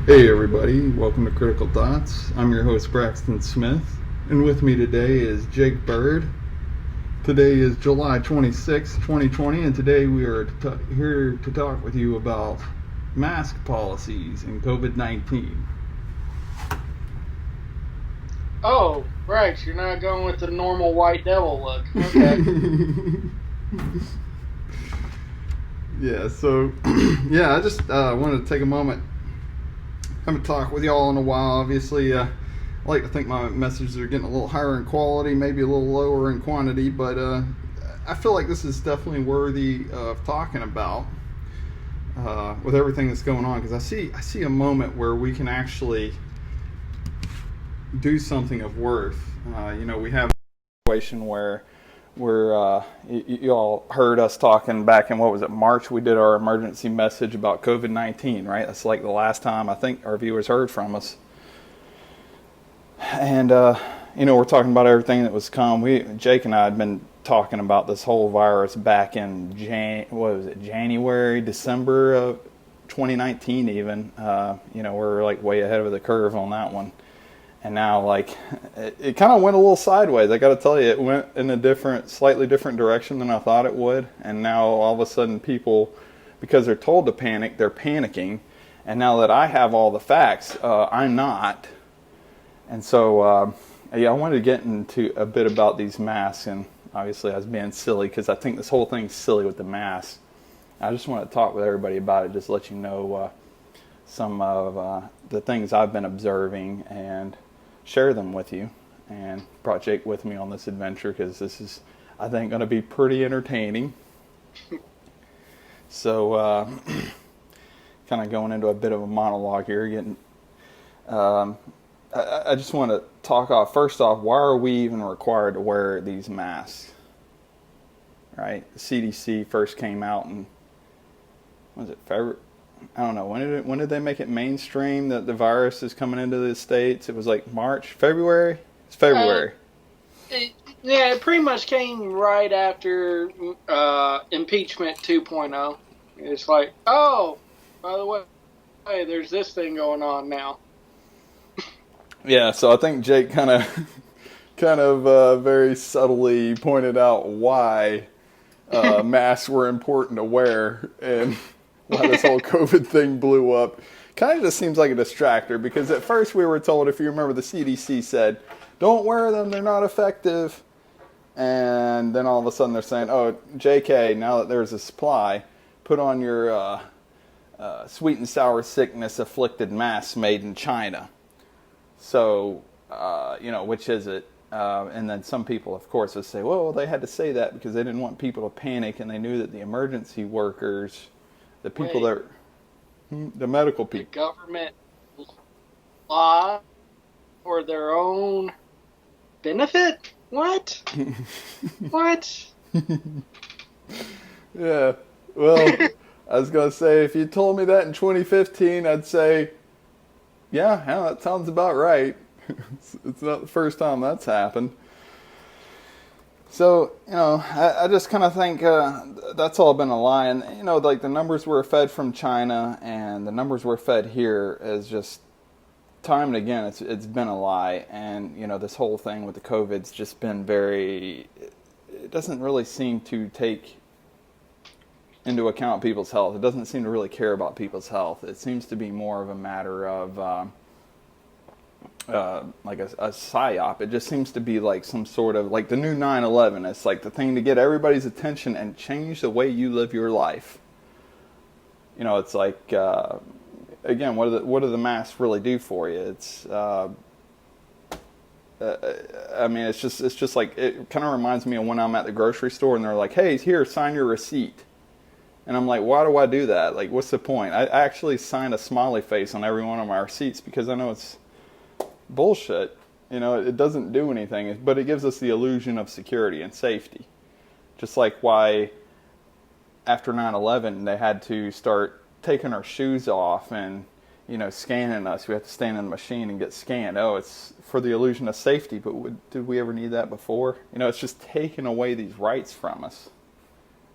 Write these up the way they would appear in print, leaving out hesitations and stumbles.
Hey everybody, welcome to Critical Thoughts. I'm your host Braxton Smith, and with me today is Jake Bird. Today is July 26, 2020, and today we are here to talk with you about mask policies and COVID-19. Oh, right. You're not going with the normal white devil look. Okay. I just wanted to take a moment. Haven't talked with y'all in a while. Obviously, I like to think my messages are getting a little higher in quality, maybe a little lower in quantity, but I feel like this is definitely worthy of talking about with everything that's going on, because I see a moment where we can actually do something of worth. We have a situation where you all heard us talking back in, what was it, March? We did our emergency message about COVID-19, right? That's like the last time I think our viewers heard from us. And, we're talking about everything that was come. Jake and I had been talking about this whole virus back in January, December of 2019 even. We're like way ahead of the curve on that one. And now, it kind of went a little sideways. I got to tell you, it went in a slightly different direction than I thought it would. And now, all of a sudden, people, because they're told to panic, they're panicking. And now that I have all the facts, I'm not. And so, I wanted to get into a bit about these masks. And obviously, I was being silly because I think this whole thing's silly with the masks. I just want to talk with everybody about it, just let you know some of the things I've been observing and share them with you, and brought Jake with me on this adventure because this is, I think, going to be pretty entertaining. So, kind of going into a bit of a monologue here. I just want to talk off. First off, why are we even required to wear these masks? Right? The CDC first came out in, was it February? I don't know, when did they make it mainstream that the virus is coming into the States? It was like March, February? It's February. It pretty much came right after impeachment 2.0. It's like, oh, by the way, there's this thing going on now. Yeah, so I think Jake kind of very subtly pointed out why masks were important to wear, and why this whole COVID thing blew up. Kind of just seems like a distractor, because at first we were told, if you remember, the CDC said, don't wear them, they're not effective. And then all of a sudden they're saying, oh, JK, now that there's a supply, put on your sweet and sour sickness afflicted mask made in China. So, which is it? And then some people, of course, would say, well, they had to say that because they didn't want people to panic, and they knew that the emergency workers, the people the medical people. The government law for their own benefit? What? What? Yeah. Well, I was going to say, if you told me that in 2015, I'd say, yeah, that sounds about right. It's not the first time that's happened. So, I just kind of think that's all been a lie. And, the numbers were fed from China and the numbers were fed here is just, time and again, it's been a lie. And, this whole thing with the COVID's just been it doesn't really seem to take into account people's health. It doesn't seem to really care about people's health. It seems to be more of a matter of like a psyop. It just seems to be like some sort of, like the new 9/11. It's like the thing to get everybody's attention and change the way you live your life. It's like, again, what do the masks really do for you? It's, it's just like, it kind of reminds me of when I'm at the grocery store and they're like, hey, here, sign your receipt. And I'm like, why do I do that? Like, what's the point? I actually signed a smiley face on every one of my receipts because I know it's bullshit. It doesn't do anything, but it gives us the illusion of security and safety. Just like why after 9/11 they had to start taking our shoes off and scanning us. We have to stand in the machine and get scanned. Oh, it's for the illusion of safety, but did we ever need that before? It's just taking away these rights from us.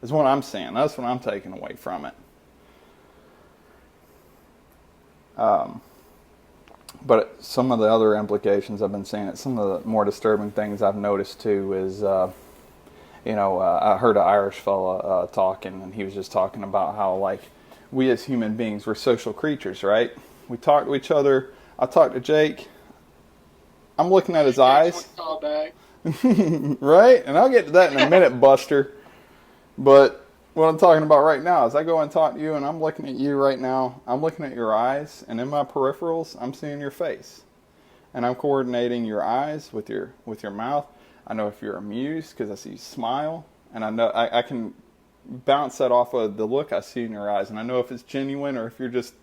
Is what I'm saying. That's what I'm taking away from it. But some of the other implications I've been seeing, it some of the more disturbing things I've noticed too is, I heard an Irish fella talking, and he was just talking about how, like, we as human beings, we're social creatures, right? We talk to each other. I talk to Jake. I'm looking at his eyes. Right? And I'll get to that in a minute, Buster. But what I'm talking about right now is I go and talk to you, and I'm looking at you right now. I'm looking at your eyes, and in my peripherals, I'm seeing your face. And I'm coordinating your eyes with your mouth. I know if you're amused because I see you smile, and I know I can bounce that off of the look I see in your eyes, and I know if it's genuine or if you're just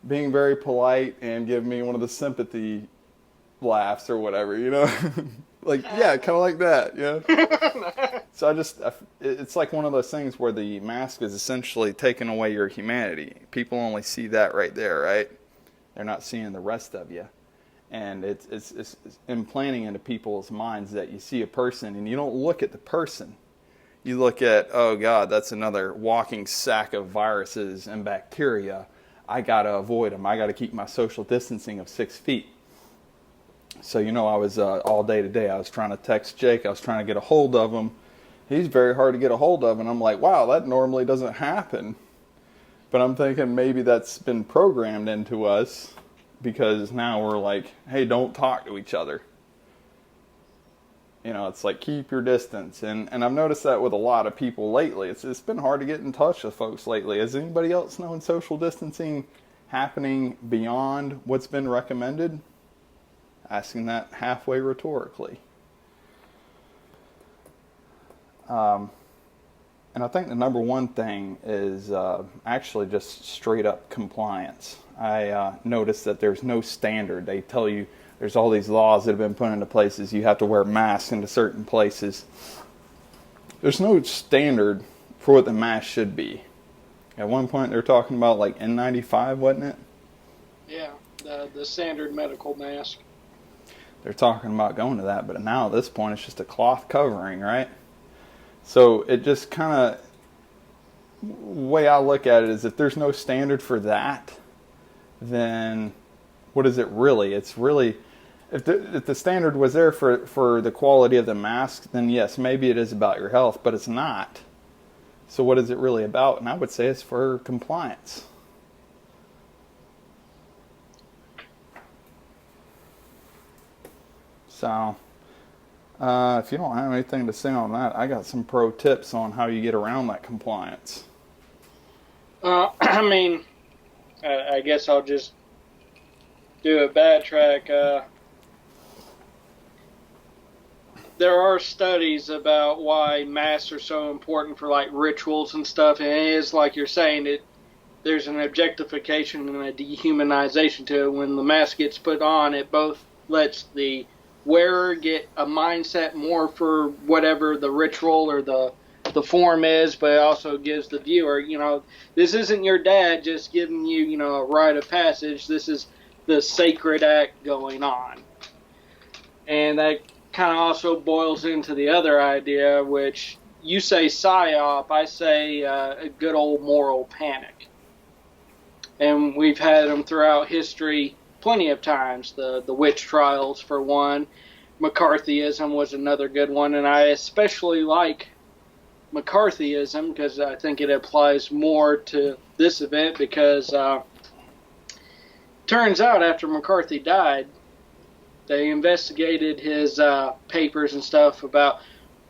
being very polite and give me one of the sympathy laughs or whatever, like, yeah, kind of like that, So it's like one of those things where the mask is essentially taking away your humanity. People only see that right there, right? They're not seeing the rest of you. And it's implanting into people's minds that you see a person and you don't look at the person. You look at, oh God, that's another walking sack of viruses and bacteria. I got to avoid them. I got to keep my social distancing of 6 feet. So, I was all day today, I was trying to text Jake. I was trying to get a hold of him. He's very hard to get a hold of. And I'm like, wow, that normally doesn't happen. But I'm thinking maybe that's been programmed into us because now we're like, hey, don't talk to each other. It's like, keep your distance. And I've noticed that with a lot of people lately. It's been hard to get in touch with folks lately. Has anybody else known social distancing happening beyond what's been recommended? Asking that halfway rhetorically. And I think the number one thing is actually just straight up compliance. I noticed that there's no standard. They tell you there's all these laws that have been put into places. You have to wear masks into certain places. There's no standard for what the mask should be. At one point they were talking about like N95, wasn't it? Yeah, the standard medical mask. They're talking about going to that, but now at this point it's just a cloth covering, right? So it just kind of, way I look at it is if there's no standard for that, then what is it really? It's really, if the standard was there for the quality of the mask, then yes, maybe it is about your health, but it's not. So what is it really about? And I would say it's for compliance. So, if you don't have anything to say on that, I got some pro tips on how you get around that compliance. I guess I'll just do a backtrack. There are studies about why masks are so important for like rituals and stuff, and it is like you're saying, there's an objectification and a dehumanization to it. When the mask gets put on, it both lets the wearer get a mindset more for whatever the ritual or the form is, but it also gives the viewer, this isn't your dad just giving you, a rite of passage. This is the sacred act going on. And that kind of also boils into the other idea, which you say psyop, I say a good old moral panic. And we've had them throughout history plenty of times. The witch trials, for one. McCarthyism was another good one, and I especially like McCarthyism because I think it applies more to this event because turns out after McCarthy died, they investigated his papers and stuff about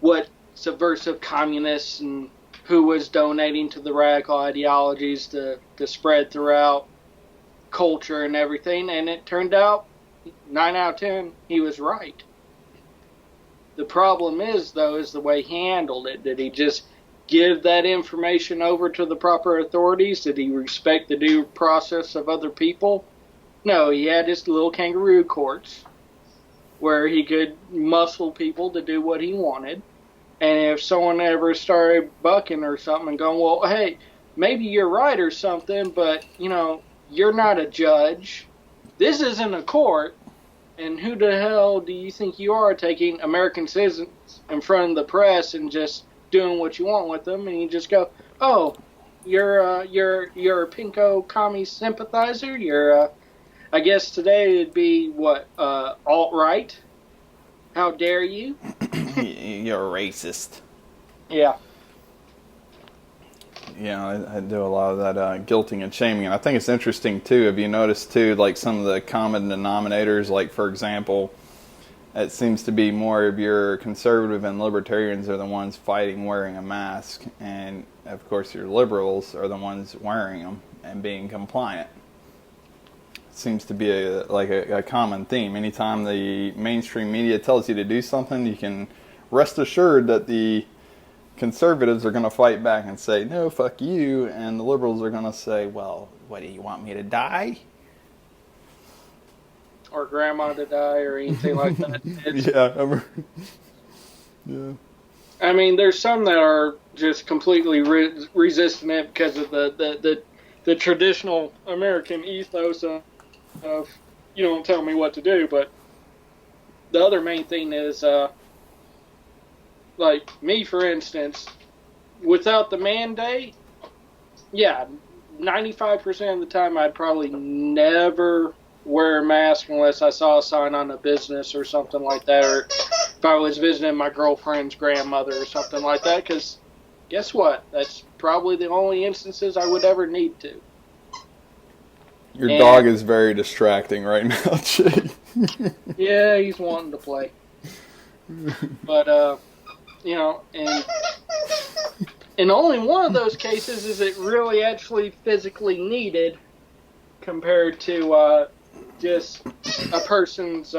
what subversive communists and who was donating to the radical ideologies to spread throughout culture and everything, and it turned out 9 out of 10 he was right. The problem is the way he handled it. Did he just give that information over to the proper authorities? Did he respect the due process of other people? No, he had his little kangaroo courts where he could muscle people to do what he wanted. And if someone ever started bucking or something and going, well, hey, maybe you're right or something, but, you're not a judge. This isn't a court. And who the hell do you think you are, taking American citizens in front of the press and just doing what you want with them? And you just go, oh, you're a pinko commie sympathizer. You're I guess today it'd be what, alt-right? How dare you? You're a racist. Yeah. Yeah, I do a lot of that guilting and shaming, and I think it's interesting too. Have you noticed too, like some of the common denominators, like for example, it seems to be more of your conservative and libertarians are the ones fighting wearing a mask, and of course your liberals are the ones wearing them and being compliant. It seems to be a common theme. Anytime the mainstream media tells you to do something, you can rest assured that the conservatives are going to fight back and say, no, fuck you, and the liberals are going to say, well, what, do you want me to die? Or grandma to die or anything like that. Yeah. I mean, there's some that are just completely resistant it because of the traditional American ethos of you don't tell me what to do. But the other main thing is, like me, for instance, without the mandate, yeah, 95% of the time I'd probably never wear a mask unless I saw a sign on a business or something like that, or if I was visiting my girlfriend's grandmother or something like that, because guess what? That's probably the only instances I would ever need to. Your dog is very distracting right now, Jay. Yeah, he's wanting to play. But, you know, and in only one of those cases is it really actually physically needed compared to just a person's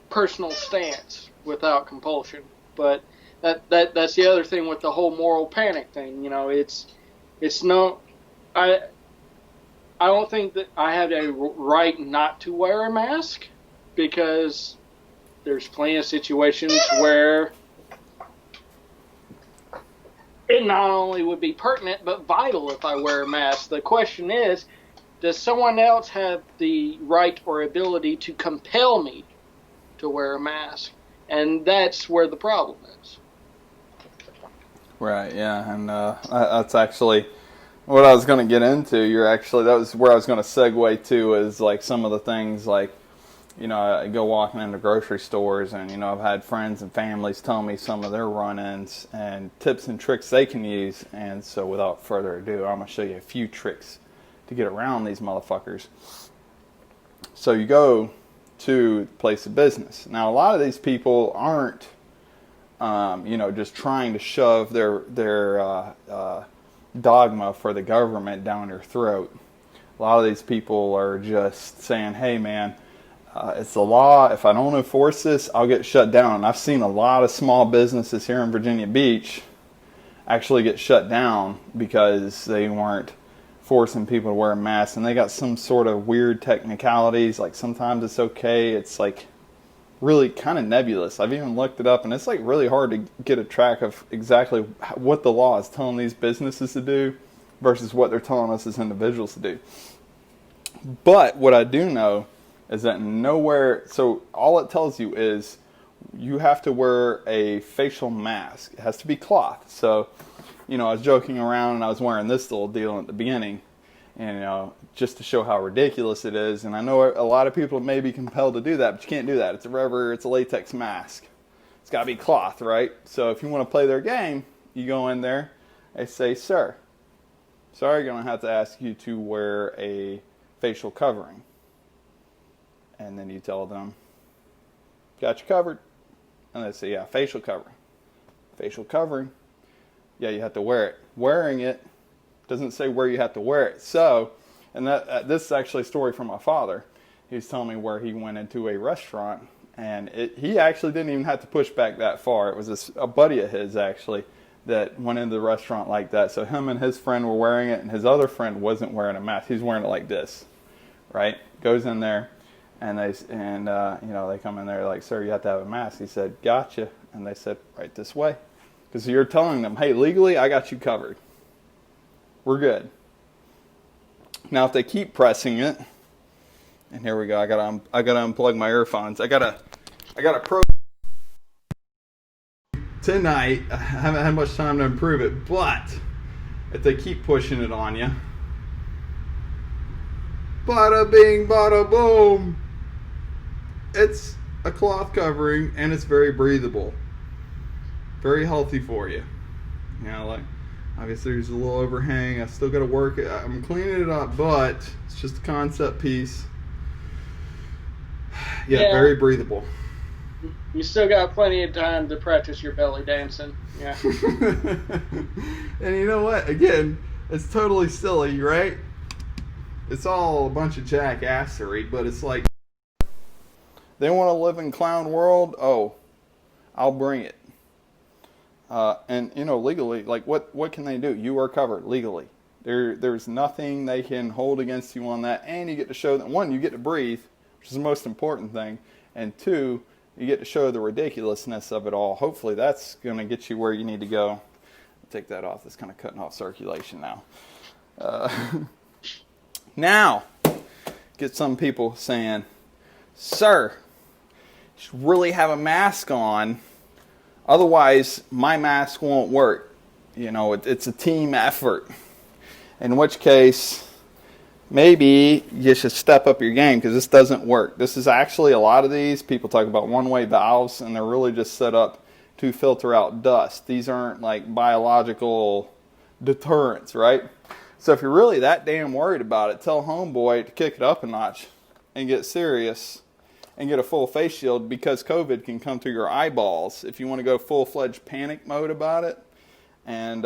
personal stance without compulsion. But that's the other thing with the whole moral panic thing. You know, it's no, I don't think that I have a right not to wear a mask, because there's plenty of situations where it not only would be pertinent but vital if I wear a mask. The question is, does someone else have the right or ability to compel me to wear a mask? And that's where the problem is. Right, yeah, and that's actually what I was going to get into. That was where I was going to segue to, is like some of the things, like, you know, I go walking into grocery stores, and, you know, I've had friends and families tell me some of their run-ins and tips and tricks they can use. And so without further ado, I'm going to show you a few tricks to get around these motherfuckers. So you go to the place of business. Now, a lot of these people aren't, you know, just trying to shove their dogma for the government down your throat. A lot of these people are just saying, hey, man, it's the law. If I don't enforce this, I'll get shut down. And I've seen a lot of small businesses here in Virginia Beach actually get shut down because they weren't forcing people to wear masks. And they got some sort of weird technicalities. Like sometimes it's okay. It's like really kind of nebulous. I've even looked it up, and it's like really hard to get a track of exactly what the law is telling these businesses to do versus what they're telling us as individuals to do. But what I do know is that nowhere, so all it tells you is you have to wear a facial mask. It has to be cloth. So, you know, I was joking around and I was wearing this little deal at the beginning, and, you know, just to show how ridiculous it is. And I know a lot of people may be compelled to do that, but you can't do that. It's a latex mask. It's got to be cloth, right? So if you want to play their game, you go in there, they say, sir, sorry, going to have to ask you to wear a facial covering. And then you tell them, got you covered. And they say, yeah, facial covering. Facial covering. Yeah, you have to wear it. Wearing it doesn't say where you have to wear it. So, and this is actually a story from my father. He was telling me where he went into a restaurant, and he actually didn't even have to push back that far. It was a buddy of his, actually, that went into the restaurant like that. So him and his friend were wearing it, and his other friend wasn't wearing a mask. He's wearing it like this, right? Goes in there. And you know, they come in there like, sir, you have to have a mask. He said, gotcha. And they said, right this way. Because you're telling them, hey, legally, I got you covered. We're good. Now, if they keep pressing it, and here we go. I gotta unplug my earphones. I got a pro tonight. I haven't had much time to improve it, but if they keep pushing it on you, Bada bing, bada boom. It's a cloth covering and it's very breathable. Very healthy for you. You know, like, obviously there's a little overhang. I still got to work it. I'm cleaning it up, but it's just a concept piece. Yeah, very breathable. You still got plenty of time to practice your belly dancing. Yeah. And you know what? Again, it's totally silly, right? It's all a bunch of jackassery, but it's like, they want to live in clown world? Oh, I'll bring it. And, you know, legally, like, what can they do? You are covered legally. There's nothing they can hold against you on that. And you get to show them, one, you get to breathe, which is the most important thing. And two, you get to show the ridiculousness of it all. Hopefully that's going to get you where you need to go. Take that off. That's kind of cutting off circulation now. Now, get some people saying, sir, you should really have a mask on. Otherwise, my mask won't work. You know, it's a team effort. In which case, maybe you should step up your game because this doesn't work. This is actually, a lot of these, people talk about one-way valves, and they're really just set up to filter out dust. These aren't like biological deterrents, right? So if you're really that damn worried about it, tell homeboy to kick it up a notch and get serious and get a full face shield, because COVID can come through your eyeballs if you want to go full-fledged panic mode about it, and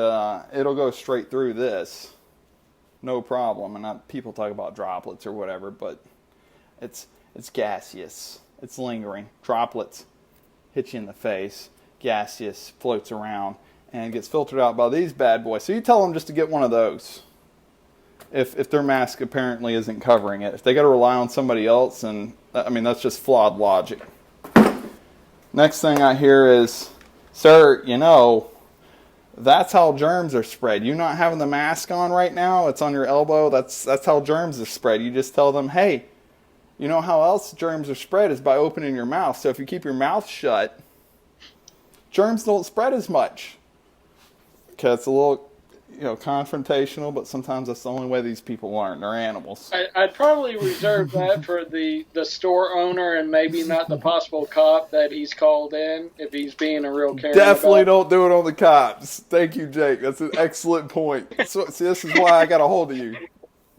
it'll go straight through this. No problem. And people talk about droplets or whatever, but it's gaseous. It's lingering. Droplets hit you in the face. Gaseous floats around and gets filtered out by these bad boys. So you tell them just to get one of those. If their mask apparently isn't covering it. If they got to rely on somebody else, and I mean, that's just flawed logic. Next thing I hear is, sir, you know, that's how germs are spread. You not having the mask on right now, it's on your elbow, that's how germs are spread. You just tell them, hey, you know how else germs are spread is by opening your mouth. So if you keep your mouth shut, germs don't spread as much. Okay, it's a little, you know, confrontational, but sometimes that's the only way these people learn. They're animals. I'd probably reserve that for the store owner and maybe not the possible cop that he's called in if he's being a real Karen. Definitely don't do it on the cops. Thank you, Jake. That's an excellent point. So, see, this is why I got a hold of you.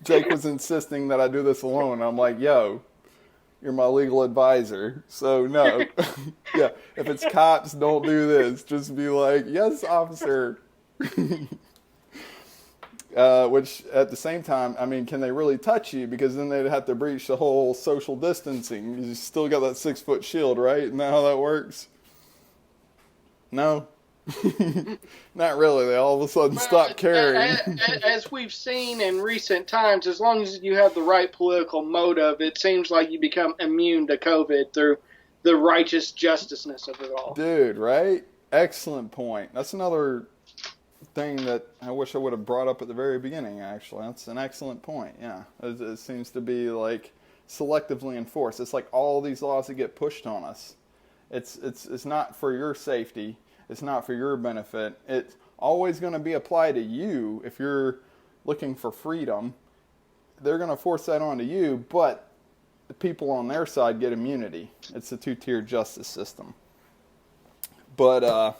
Jake was insisting that I do this alone. I'm like, yo, you're my legal advisor. So, no. Yeah, if it's cops, don't do this. Just be like, yes, officer. Which, at the same time, I mean, can they really touch you? Because then they'd have to breach the whole social distancing. You still got that 6-foot shield, right? Isn't that how that works? No? Not really. They all of a sudden stop caring. As we've seen in recent times, as long as you have the right political motive, it seems like you become immune to COVID through the righteous justiceness of it all. Dude, right? Excellent point. That's another thing that I wish I would have brought up at the very beginning, actually. That's an excellent point, yeah. It seems to be, like, selectively enforced. It's like all these laws that get pushed on us. It's not for your safety. It's not for your benefit. It's always going to be applied to you if you're looking for freedom. They're going to force that onto you, but the people on their side get immunity. It's a two-tier justice system. But,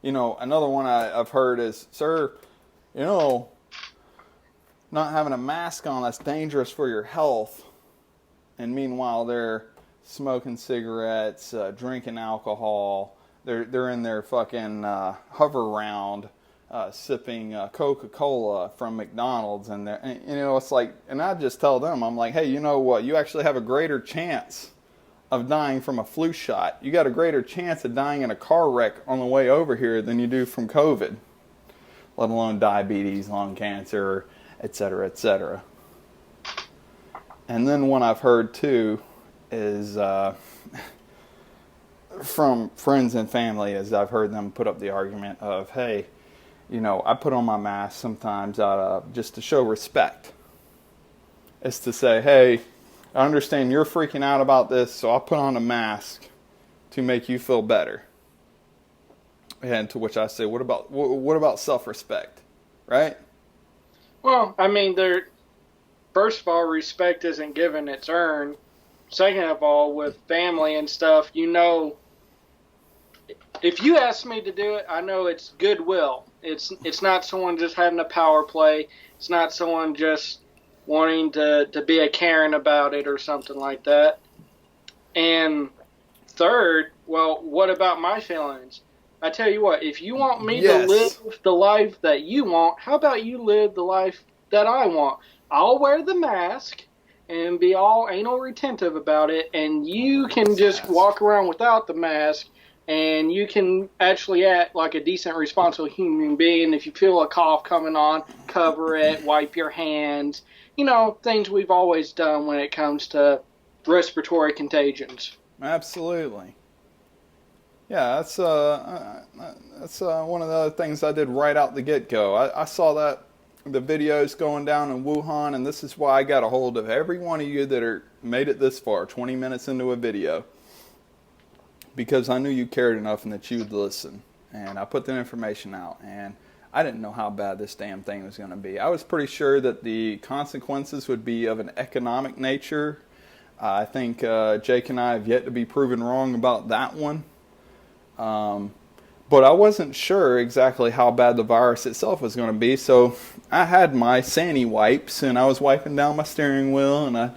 you know, another one I've heard is, sir, you know, not having a mask on, that's dangerous for your health. And meanwhile, they're smoking cigarettes, drinking alcohol. They're in their fucking hover round, sipping Coca-Cola from McDonald's. And you know, it's like, and I just tell them, I'm like, hey, you know what? You actually have a greater chance of dying from a flu shot. You got a greater chance of dying in a car wreck on the way over here than you do from COVID, let alone diabetes, lung cancer, et cetera, et cetera. And then one I've heard too is from friends and family, as I've heard them put up the argument of, hey, you know, I put on my mask sometimes just to show respect. It's to say, hey, I understand you're freaking out about this, so I'll put on a mask to make you feel better. And to which I say, what about self-respect, right? Well, I mean, first of all, respect isn't given, it's earned. Second of all, with family and stuff, you know, if you ask me to do it, I know it's goodwill. It's not someone just having a power play. It's not someone just wanting to be a Karen about it or something like that. And third, well, what about my feelings? I tell you what, if you want me to live the life that you want, how about you live the life that I want? I'll wear the mask and be all anal retentive about it, and you can just walk around without the mask, and you can actually act like a decent, responsible human being. If you feel a cough coming on, cover it, wipe your hands. You know, things we've always done when it comes to respiratory contagions. Absolutely. Yeah, that's one of the other things I did right out the get-go. I saw that the videos going down in Wuhan, and this is why I got a hold of every one of you that are made it this far, 20 minutes into a video, because I knew you cared enough and that you would listen. And I put the information out, and I didn't know how bad this damn thing was going to be. I was pretty sure that the consequences would be of an economic nature. I think Jake and I have yet to be proven wrong about that one. But I wasn't sure exactly how bad the virus itself was going to be, so I had my Sani wipes, and I was wiping down my steering wheel, and I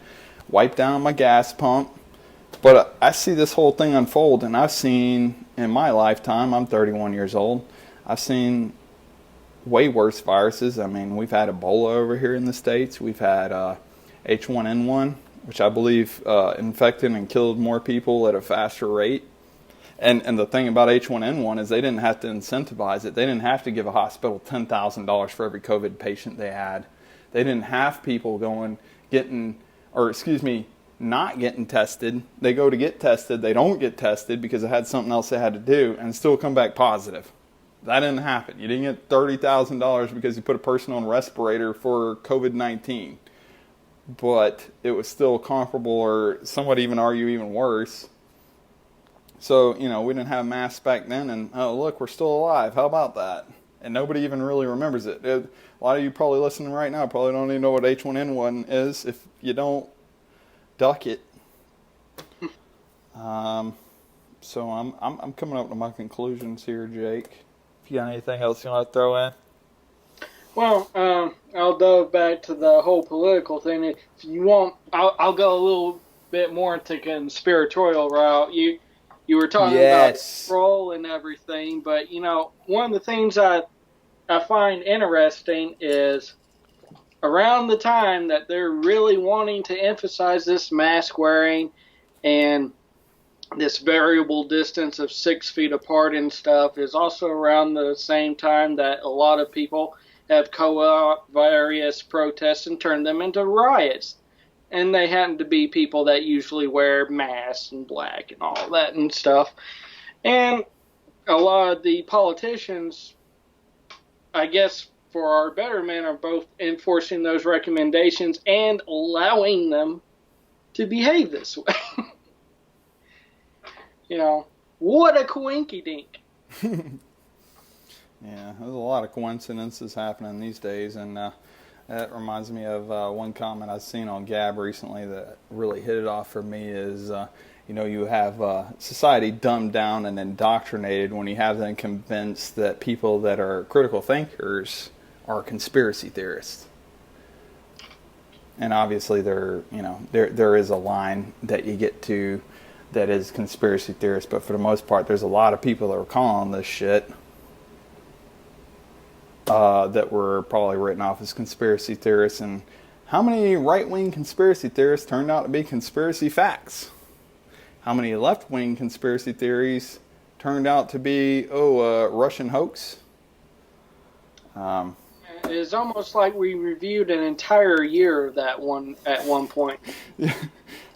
wiped down my gas pump. But I see this whole thing unfold, and I've seen, in my lifetime, I'm 31 years old, I've seen way worse viruses. I mean, we've had Ebola over here in the States. We've had H1N1, which I believe infected and killed more people at a faster rate. And the thing about H1N1 is they didn't have to incentivize it. They didn't have to give a hospital $10,000 for every COVID patient they had. They didn't have people not getting tested. They go to get tested. They don't get tested because they had something else they had to do and still come back positive. That didn't happen. You didn't get $30,000 because you put a person on a respirator for COVID-19. But it was still comparable, or some would even argue even worse. So, you know, we didn't have masks back then, and oh, look, we're still alive. How about that? And nobody even really remembers it. A lot of you probably listening right now probably don't even know what H1N1 is. If you don't, duck it. So I'm coming up to my conclusions here, Jake. If you got anything else you want to throw in? Well, I'll delve back to the whole political thing. If you want, I'll go a little bit more into conspiratorial route. You were talking about control and everything, but, you know, one of the things I find interesting is around the time that they're really wanting to emphasize this mask wearing and this variable distance of 6 feet apart and stuff is also around the same time that a lot of people have co-op various protests and turned them into riots. And they happen to be people that usually wear masks and black and all that and stuff. And a lot of the politicians, I guess, for our betterment, are both enforcing those recommendations and allowing them to behave this way. You know, what a coinky-dink. Yeah, there's a lot of coincidences happening these days, and that reminds me of one comment I've seen on Gab recently that really hit it off for me is, you know, you have society dumbed down and indoctrinated when you have them convinced that people that are critical thinkers are conspiracy theorists. And obviously there is a line that you get to that is conspiracy theorists, but for the most part there's a lot of people that are calling this shit that were probably written off as conspiracy theorists. And how many right-wing conspiracy theorists turned out to be conspiracy facts? How many left-wing conspiracy theories turned out to be, Russian hoax? It's almost like we reviewed an entire year of that one at one point. Yeah,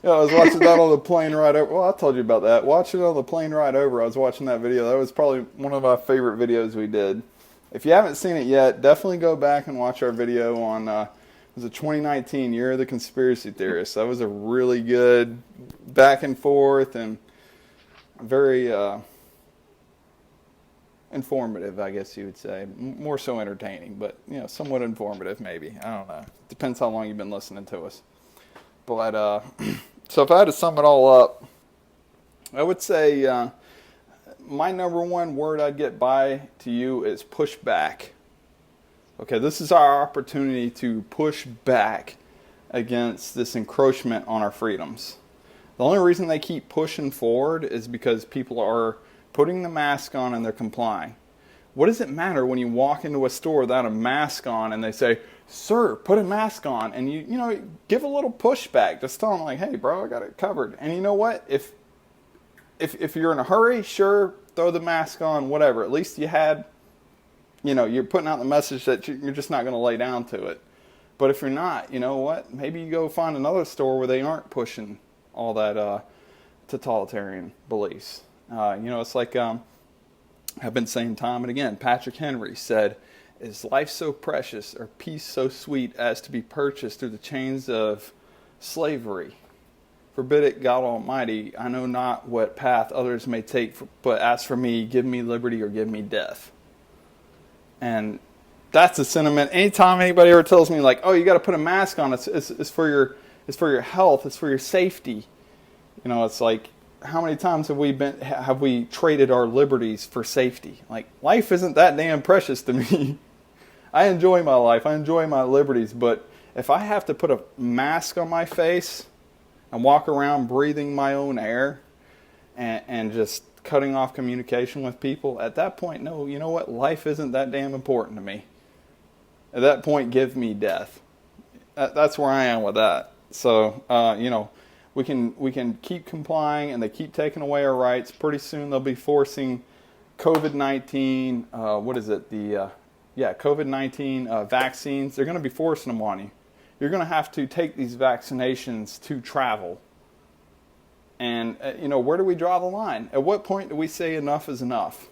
I was watching that on the plane ride over. Well, I told you about that. Watching it on the plane ride over, I was watching that video. That was probably one of my favorite videos we did. If you haven't seen it yet, definitely go back and watch our video on, it was a 2019 Year of the Conspiracy Theorists. That was a really good back and forth and very, informative, I guess you would say. More so entertaining, but somewhat informative maybe. I don't know. Depends how long you've been listening to us. But so if I had to sum it all up, I would say my number one word I'd get by to you is push back. Okay, this is our opportunity to push back against this encroachment on our freedoms. The only reason they keep pushing forward is because people are putting the mask on and they're complying. What does it matter when you walk into a store without a mask on and they say, "Sir, put a mask on," and you give a little pushback. Just tell them like, "Hey, bro, I got it covered." And you know what? If you're in a hurry, sure, throw the mask on, whatever. At least you had, you're putting out the message that you're just not going to lay down to it. But if you're not, you know what? Maybe you go find another store where they aren't pushing all that totalitarian beliefs. It's like I've been saying time and again. Patrick Henry said, "Is life so precious or peace so sweet as to be purchased through the chains of slavery? Forbid it, God Almighty. I know not what path others may take, but as for me, give me liberty or give me death." And that's a sentiment. Anytime anybody ever tells me like, "Oh, you got to put a mask on," it's for your health, it's for your safety. It's like, how many times have we traded our liberties for safety? Like, life isn't that damn precious to me. I enjoy my life, I enjoy my liberties, but if I have to put a mask on my face and walk around breathing my own air and just cutting off communication with people, at that point, no, you know what? Life isn't that damn important to me. At that point, give me death. That's where I am with that. So, we can keep complying, and they keep taking away our rights. Pretty soon they'll be forcing COVID-19. COVID-19 vaccines. They're going to be forcing them on you. You're going to have to take these vaccinations to travel. And where do we draw the line? At what point do we say enough is enough?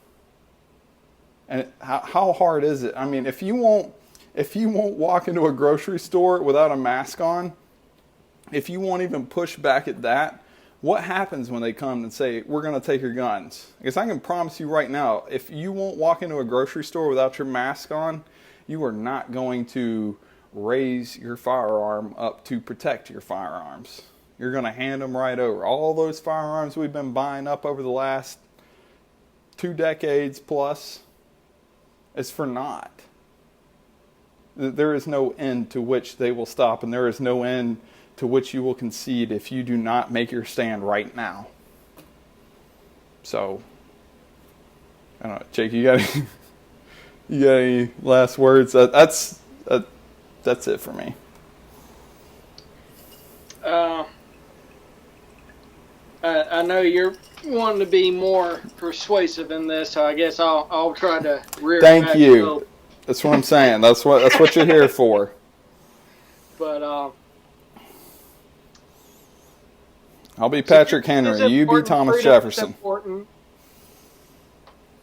And how hard is it? I mean, if you won't walk into a grocery store without a mask on, if you won't even push back at that, what happens when they come and say, "We're going to take your guns"? Because I can promise you right now, if you won't walk into a grocery store without your mask on, you are not going to raise your firearm up to protect your firearms. You're going to hand them right over. All those firearms we've been buying up over the last 2 decades plus is for naught. There is no end to which they will stop, and there is no end to which you will concede if you do not make your stand right now. So, I don't know, Jake, you got any last words? That's it for me. I know you're wanting to be more persuasive in this, so I guess I'll try to rear Thank back you. a little. That's what I'm saying. That's what you're here for. But I'll be Patrick Henry. You be Thomas Jefferson. Important.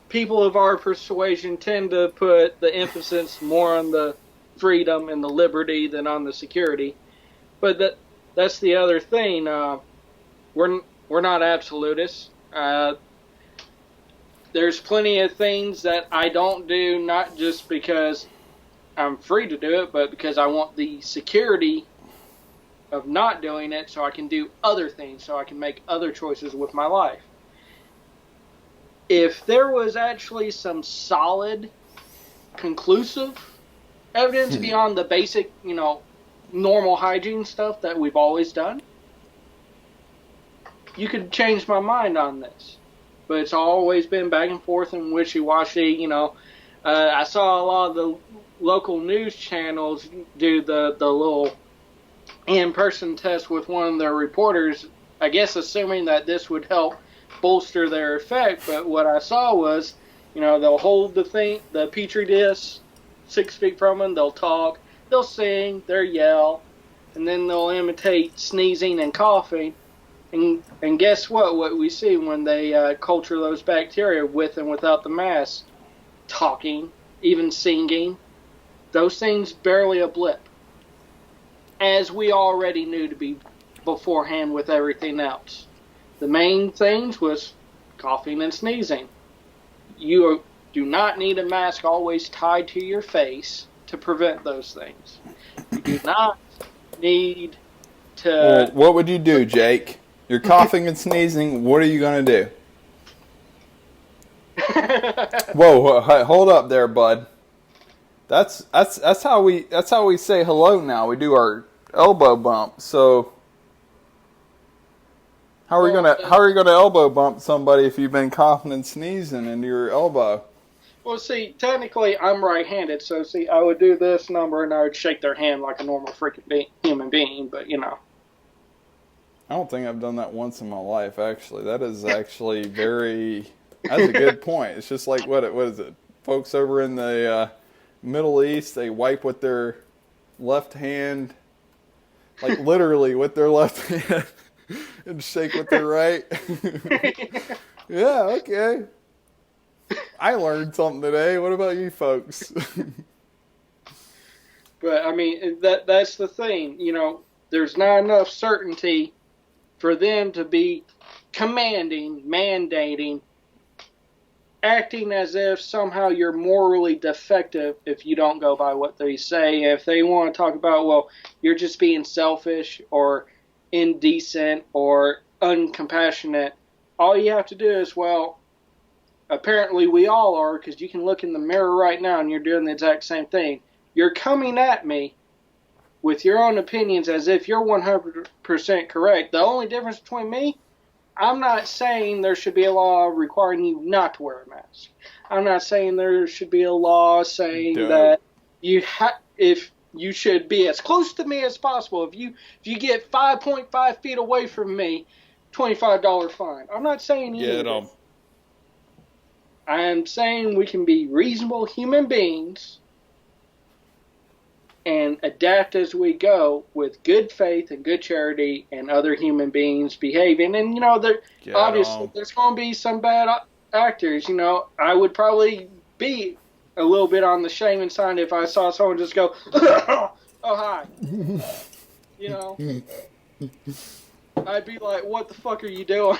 People of our persuasion tend to put the emphasis more on the freedom and the liberty than on the security. But that's the other thing. We're not absolutists. There's plenty of things that I don't do, not just because I'm free to do it, but because I want the security of not doing it so I can do other things, so I can make other choices with my life. If there was actually some solid, conclusive evidence beyond the basic, normal hygiene stuff that we've always done, you could change my mind on this. But it's always been back and forth and wishy-washy. I saw a lot of the local news channels do the little in-person test with one of their reporters, I guess assuming that this would help bolster their effect. But what I saw was, they'll hold the Petri dish 6 feet from them, they'll talk, they'll sing, they'll yell, and then they'll imitate sneezing and coughing. And guess what? What we see when they culture those bacteria with and without the mask, talking, even singing, those things barely a blip. As we already knew to be beforehand with everything else. The main things was coughing and sneezing. You do not need a mask always tied to your face to prevent those things. You do not need Well, to. what would you do, Jake? You're coughing and sneezing. What are you going to do? Whoa, hold up there, bud. That's how we say hello now. We do our elbow bump. So how are you gonna elbow bump somebody if you've been coughing and sneezing into your elbow? Well, see, technically I'm right-handed, so see, I would do this number and I would shake their hand like a normal freaking human being, but you know. I don't think I've done that once in my life. Actually, that is actually very. That's a good point. It's just like what is it? Folks over in the Middle East, they wipe with their left hand, like literally with their left hand, and shake with their right. Yeah, okay. I learned something today. What about you folks? But I mean, that's the thing. You know, there's not enough certainty for them to be commanding, mandating, acting as if somehow you're morally defective if you don't go by what they say. If they want to talk about, well, you're just being selfish or indecent or uncompassionate, all you have to do is, well, apparently we all are, because you can look in the mirror right now and you're doing the exact same thing. You're coming at me with your own opinions as if you're 100% correct. The only difference between me, I'm not saying there should be a law requiring you not to wear a mask. I'm not saying there should be a law saying that if you should be as close to me as possible. If you get 5.5 feet away from me, $25 fine. I'm not saying any of this. I am saying we can be reasonable human beings and adapt as we go with good faith and good charity and other human beings behaving. And, you know, obviously there's going to be some bad actors. You know, I would probably be a little bit on the shaming side if I saw someone just go, oh, hi. You know, I'd be like, what the fuck are you doing?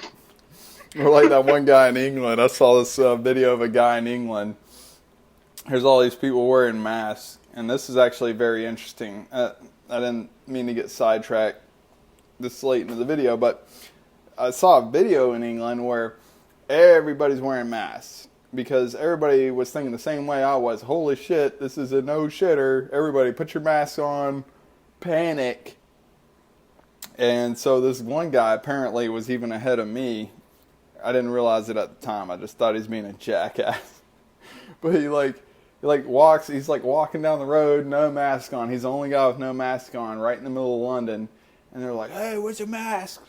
Or like that one guy in England. I saw this video of a guy in England. There's all these people wearing masks. And this is actually very interesting. I didn't mean to get sidetracked this late into the video, but I saw a video in England where everybody's wearing masks because everybody was thinking the same way I was. Holy shit, this is a no-shitter. Everybody put your mask on. Panic. And so this one guy apparently was even ahead of me. I didn't realize it at the time. I just thought he was being a jackass. But he's walking down the road, no mask on. He's the only guy with no mask on, right in the middle of London. And they're like, hey, where's your mask?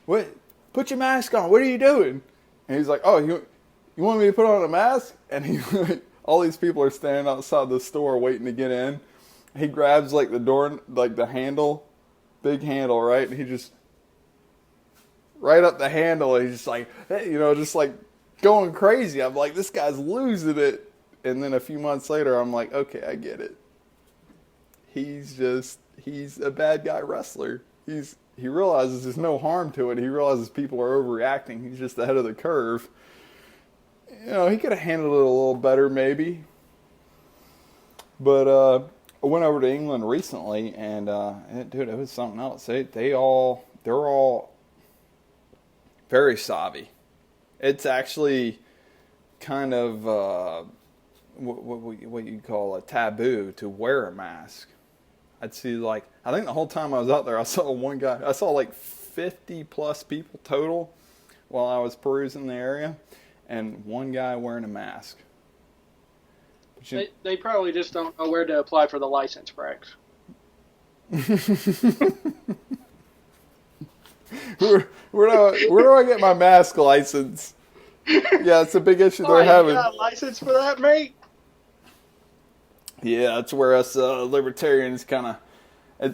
What? Put your mask on. What are you doing? And he's like, oh, you want me to put on a mask? And all these people are standing outside the store waiting to get in. He grabs like the door, like the handle, big handle, right? And he just, right up the handle, he's just like, hey, you know, just like going crazy. I'm like, this guy's losing it. And then a few months later, I'm like, okay, I get it. He's a bad guy wrestler. He realizes there's no harm to it. He realizes people are overreacting. He's just ahead of the curve. You know, he could have handled it a little better maybe. But I went over to England recently, and dude, it was something else. They're all very savvy. It's actually kind of what you call a taboo to wear a mask. I think the whole time I was out there, I saw one guy. I saw like 50 plus people total while I was perusing the area, and one guy wearing a mask. They probably just don't know where to apply for the license, Brax. Where do I get my mask license? Yeah, it's a big issue they're having. You got a license for that, mate? Yeah, that's where us libertarians kind of,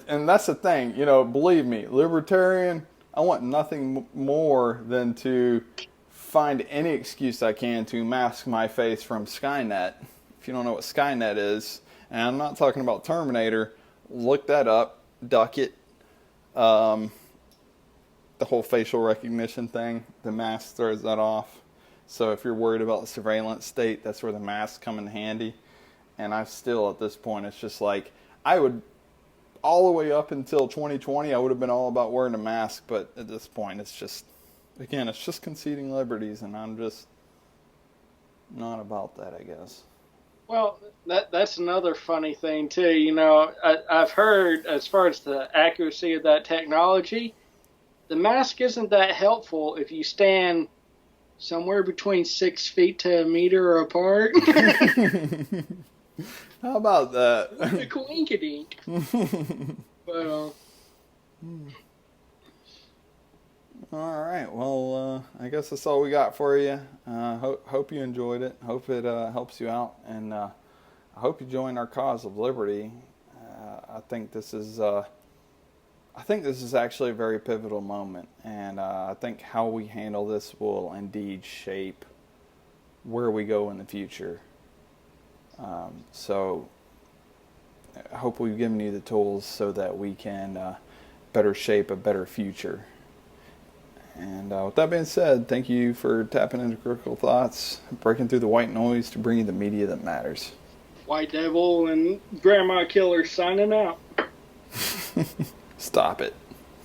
and that's the thing, you know, believe me, libertarian, I want nothing more than to find any excuse I can to mask my face from Skynet. If you don't know what Skynet is, and I'm not talking about Terminator, look that up, duck it. The whole facial recognition thing, the mask throws that off. So if you're worried about the surveillance state, that's where the masks come in handy. And I still, at this point, it's just like, I would, all the way up until 2020, I would have been all about wearing a mask. But at this point, it's just, again, it's just conceding liberties. And I'm just not about that, I guess. Well, that's another funny thing too. I've heard, as far as the accuracy of that technology, the mask isn't that helpful if you stand somewhere between 6 feet to a meter apart. How about that? The quinkadink. But all right. Well, I guess that's all we got for you. Hope you enjoyed it. Hope it helps you out, and I hope you join our cause of liberty. I think this is actually a very pivotal moment, and I think how we handle this will indeed shape where we go in the future. So I hope we've given you the tools so that we can better shape a better future. And with that being said, thank you for tapping into Critical Thoughts, breaking through the white noise to bring you the media that matters. White Devil and Grandma Killer signing out. Stop it.